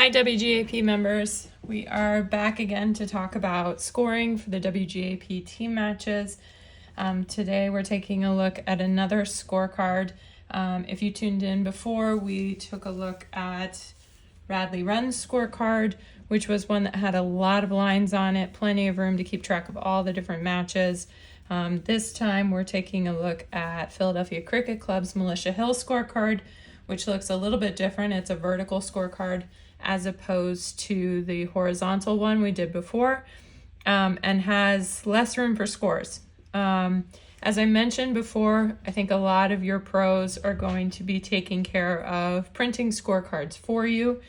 Hi WGAP members. We are back again to talk about scoring for the WGAP team matches. Today we're taking a look at another scorecard. If you tuned in before, we took a look at Radley Run's scorecard, which was one that had a lot of lines on it, plenty of room to keep track of all the different matches. This time we're taking a look at Philadelphia Cricket Club's Militia Hill scorecard, which looks a little bit different. It's a vertical scorecard as opposed to the horizontal one we did before, and has less room for scores. As I mentioned before, I think a lot of your pros are going to be taking care of printing scorecards for you,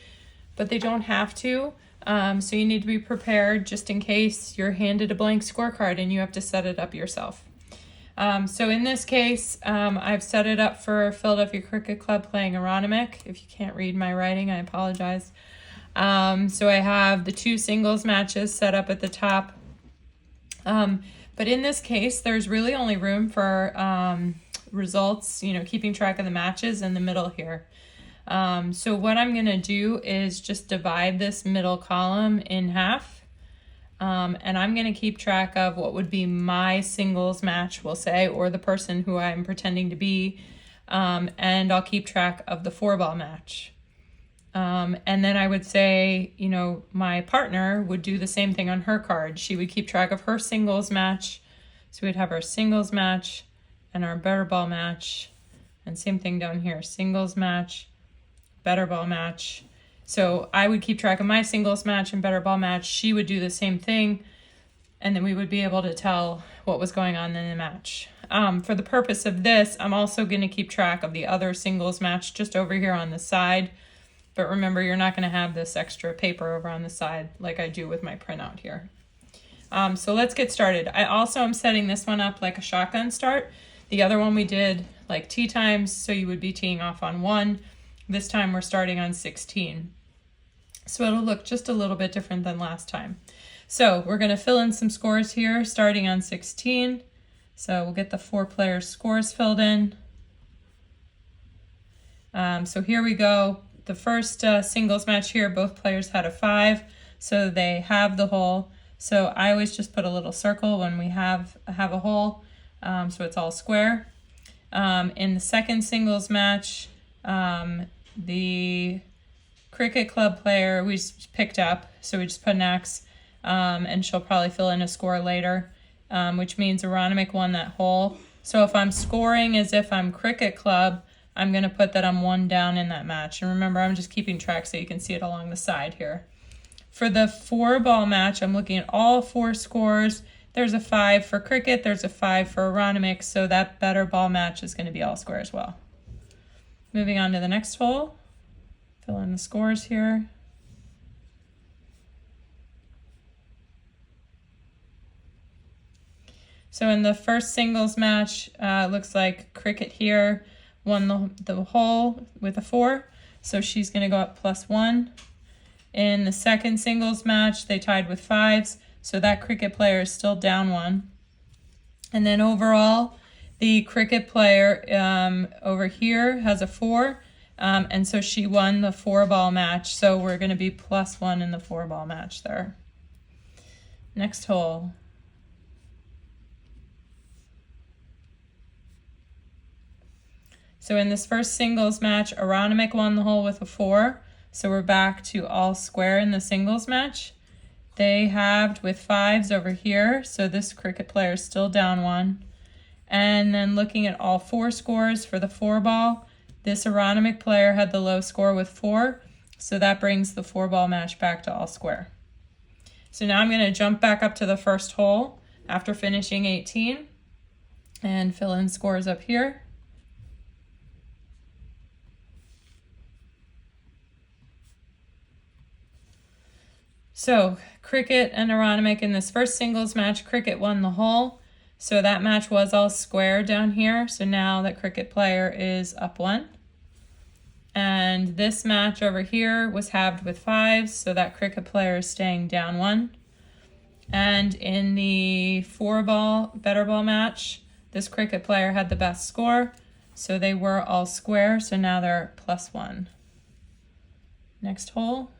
but they don't have to. So you need to be prepared just in case you're handed a blank scorecard and you have to set it up yourself. So in this case, I've set it up for Philadelphia Cricket Club playing Aronimink. If you can't read my writing, I apologize. So I have the two singles matches set up at the top. But in this case, there's really only room for results, keeping track of the matches in the middle here. So what I'm going to do is just divide this middle column in half. And I'm going to keep track of what would be my singles match, we'll say, or the person who I'm pretending to be. And I'll keep track of the 4-ball match. And then I would say, my partner would do the same thing on her card. She would keep track of her singles match. So we'd have our singles match and our better ball match. And same thing down here, singles match, better ball match. So I would keep track of my singles match and better ball match. She would do the same thing. And then we would be able to tell what was going on in the match. For the purpose of this, I'm also going to keep track of the other singles match just over here on the side. But remember, you're not going to have this extra paper over on the side like I do with my printout here. So let's get started. I also am setting this one up like a shotgun start. The other one we did like tee times, so you would be teeing off on 1. This time we're starting on 16. So it'll look just a little bit different than last time. So we're going to fill in some scores here starting on 16. So we'll get the 4 players' scores filled in. So here we go. The first singles match here, both players had a 5, so they have the hole. So I always just put a little circle when we have a hole, so it's all square. In the second singles match, the Cricket Club player we just picked up, so we just put an X, and she'll probably fill in a score later, which means Aronimink won that hole. So if I'm scoring as if I'm Cricket Club, I'm going to put that I'm 1 down in that match. And remember, I'm just keeping track so you can see it along the side here. For the 4-ball match, I'm looking at all 4 scores. There's a 5 for Cricket, there's a 5 for Aronimink, so that better ball match is going to be all square as well. Moving on to the next hole. Fill in the scores here. So in the first singles match, looks like Cricket here won the hole with a 4. So she's going to go up +1. In the second singles match, they tied with 5s. So that Cricket player is still down 1. And then overall, the Cricket player over here has a 4. And so she won the 4-ball match. So we're going to be +1 in the 4-ball match there. Next hole. So in this first singles match, Aronimink won the hole with a 4. So we're back to all square in the singles match. They halved with 5s over here. So this Cricket player is still down 1. And then looking at all 4 scores for the 4-ball, this Aronimink player had the low score with 4, so that brings the 4-ball match back to all square. So now I'm going to jump back up to the first hole after finishing 18 and fill in scores up here. So Cricket and Aronimink in this first singles match, Cricket won the hole. So that match was all square down here. So now that Cricket player is up 1. And this match over here was halved with 5s. So that Cricket player is staying down 1. And in the 4-ball, better ball match, this Cricket player had the best score. So they were all square. So now they're +1. Next hole.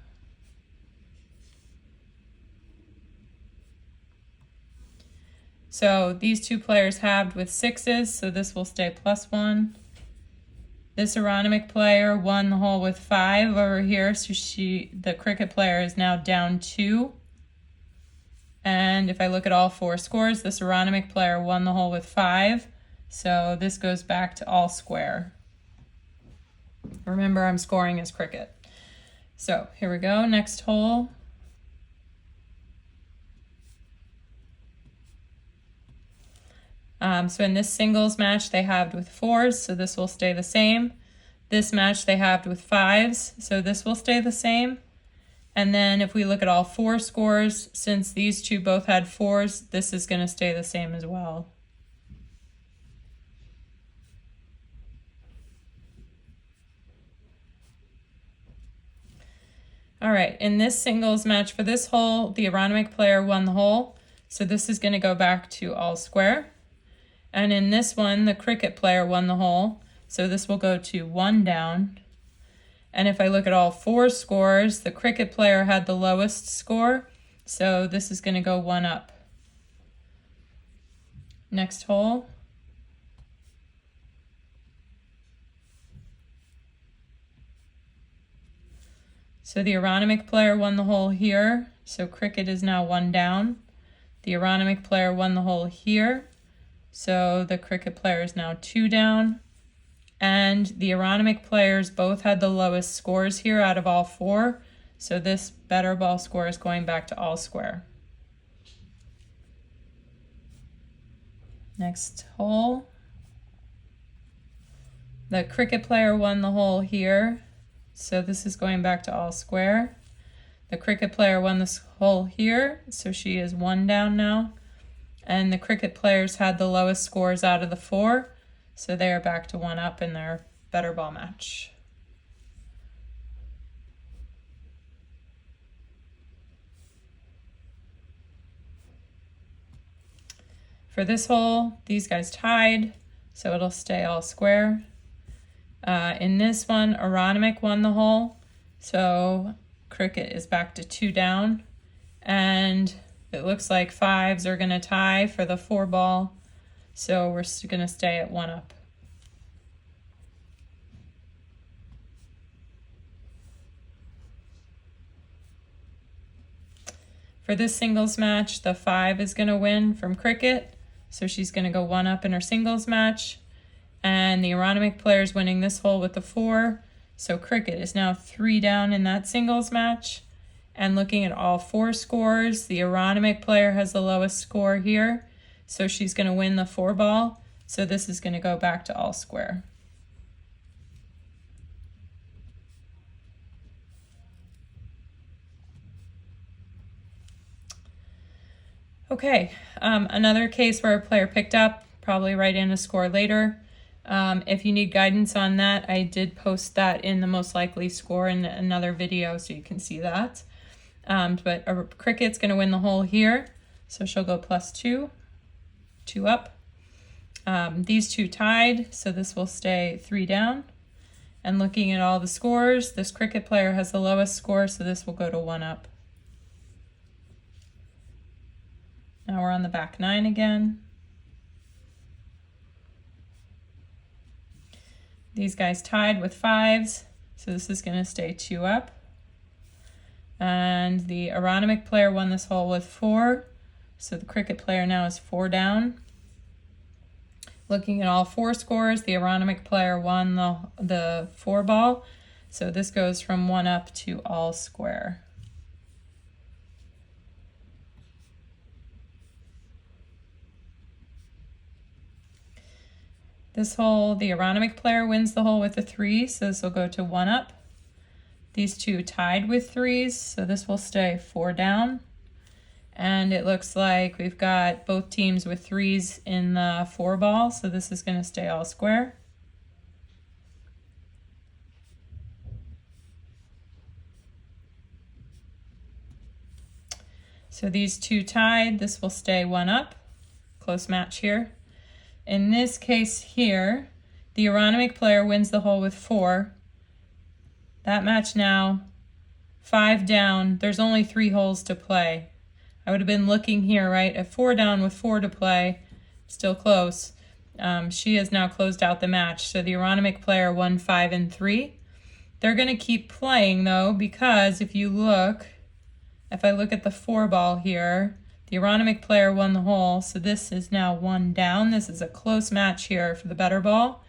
So these two players halved with 6s, so this will stay +1. This agronomic player won the hole with 5 over here, so the cricket player is now down 2. And if I look at all 4 scores, this agronomic player won the hole with 5, so this goes back to all square. Remember, I'm scoring as cricket. So here we go, next hole. So in this singles match, they halved with 4s, so this will stay the same. This match, they halved with 5s, so this will stay the same. And then if we look at all 4 scores, since these two both had 4s, this is going to stay the same as well. All right, in this singles match for this hole, the agronomic player won the hole, so this is going to go back to all square. And in this one, the cricket player won the hole, so this will go to 1 down. And if I look at all 4 scores, the cricket player had the lowest score, so this is going to go 1 up. Next hole. So the agronomic player won the hole here, so cricket is now 1 down. The agronomic player won the hole here, so the cricket player is now 2 down. And the agronomic players both had the lowest scores here out of all 4, so this better ball score is going back to all square. Next hole. The cricket player won the hole here, so this is going back to all square. The cricket player won this hole here, so she is 1 down now. And the cricket players had the lowest scores out of the 4, so they are back to 1 up in their better ball match. For this hole, these guys tied, so it'll stay all square. In this one, agronomic won the hole, so cricket is back to 2 down. And it looks like 5s are going to tie for the 4 ball, so we're going to stay at 1 up. For this singles match, the 5 is going to win from cricket, so she's going to go 1 up in her singles match. And the agronomic player is winning this hole with the 4, so cricket is now 3 down in that singles match. And looking at all 4 scores, the agronomic player has the lowest score here, so she's going to win the 4 ball, so this is going to go back to all square. Okay, another case where a player picked up, probably write in a score later. If you need guidance on that, I did post that in the most likely score in another video, so you can see that. But cricket's going to win the hole here, so she'll go +2, 2 up. These two tied, so this will stay 3 down. And looking at all the scores, this cricket player has the lowest score, so this will go to 1 up. Now we're on the back 9 again. These guys tied with 5s, so this is going to stay 2 up. And the agronomic player won this hole with 4, so the cricket player now is 4 down. Looking at all 4 scores, the agronomic player won the 4 ball, so this goes from 1 up to all square. This hole, the agronomic player wins the hole with a 3, so this will go to 1 up. These two tied with 3s, so this will stay 4 down. And it looks like we've got both teams with 3s in the 4 ball, so this is going to stay all square. So these two tied, this will stay 1 up. Close match here. In this case here, the agronomic player wins the hole with 4. That match now, 5 down. There's only 3 holes to play. I would have been looking here, right, at 4 down with 4 to play, still close. She has now closed out the match. So the Aronimink player won 5 and 3. They're going to keep playing though, because if I look at the 4 ball here, the Aronimink player won the hole. So this is now 1 down. This is a close match here for the better ball.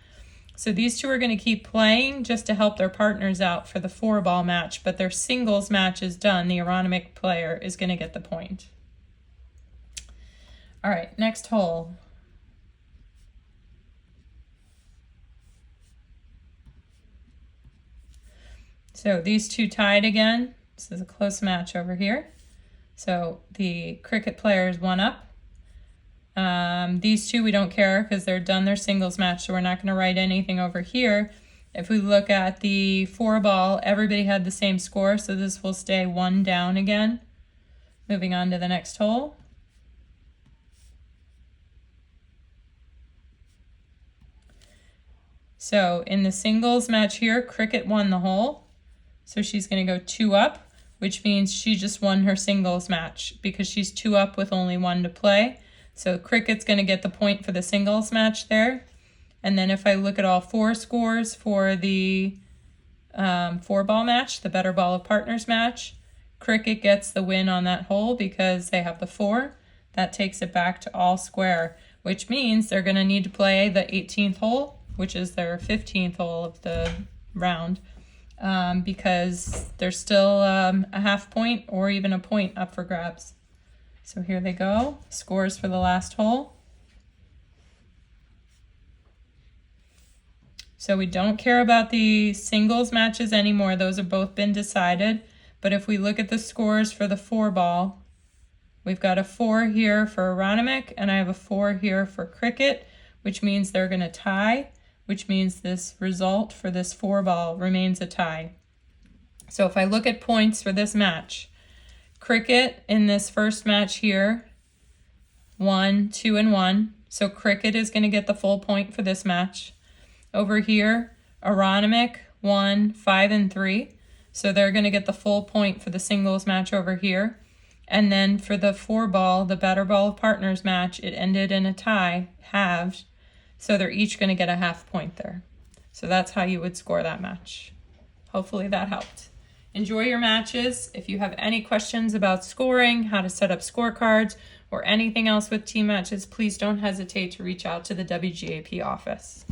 So these two are going to keep playing just to help their partners out for the 4 ball match, but their singles match is done. The Aronimink player is going to get the point. All right, next hole. So these two tied again. This is a close match over here. So the cricket player is 1 up. These two we don't care because they're done their singles match, so we're not going to write anything over here. If we look at the 4 ball, everybody had the same score, so this will stay 1 down again. Moving on to the next hole. So in the singles match here, cricket won the hole. So she's going to go 2 up, which means she just won her singles match because she's 2 up with only 1 to play. So cricket's going to get the point for the singles match there. And then if I look at all 4 scores for the 4 ball match, the better ball of partners match, cricket gets the win on that hole because they have the 4. That takes it back to all square, which means they're going to need to play the 18th hole, which is their 15th hole of the round, because there's still a half point or even a point up for grabs. So here they go, scores for the last hole. So we don't care about the singles matches anymore. Those have both been decided. But if we look at the scores for the 4 ball, we've got a 4 here for Aronimink, and I have a 4 here for cricket, which means they're going to tie, which means this result for this 4 ball remains a tie. So if I look at points for this match, cricket in this first match here, 1, 2, and 1. So cricket is going to get the full point for this match. Over here, Aronimink 1, 5, and 3. So they're going to get the full point for the singles match over here. And then for the 4 ball, the better ball of partners match, it ended in a tie, halved. So they're each going to get a half point there. So that's how you would score that match. Hopefully that helped. Enjoy your matches. If you have any questions about scoring, how to set up scorecards, or anything else with team matches, please don't hesitate to reach out to the WGAP office.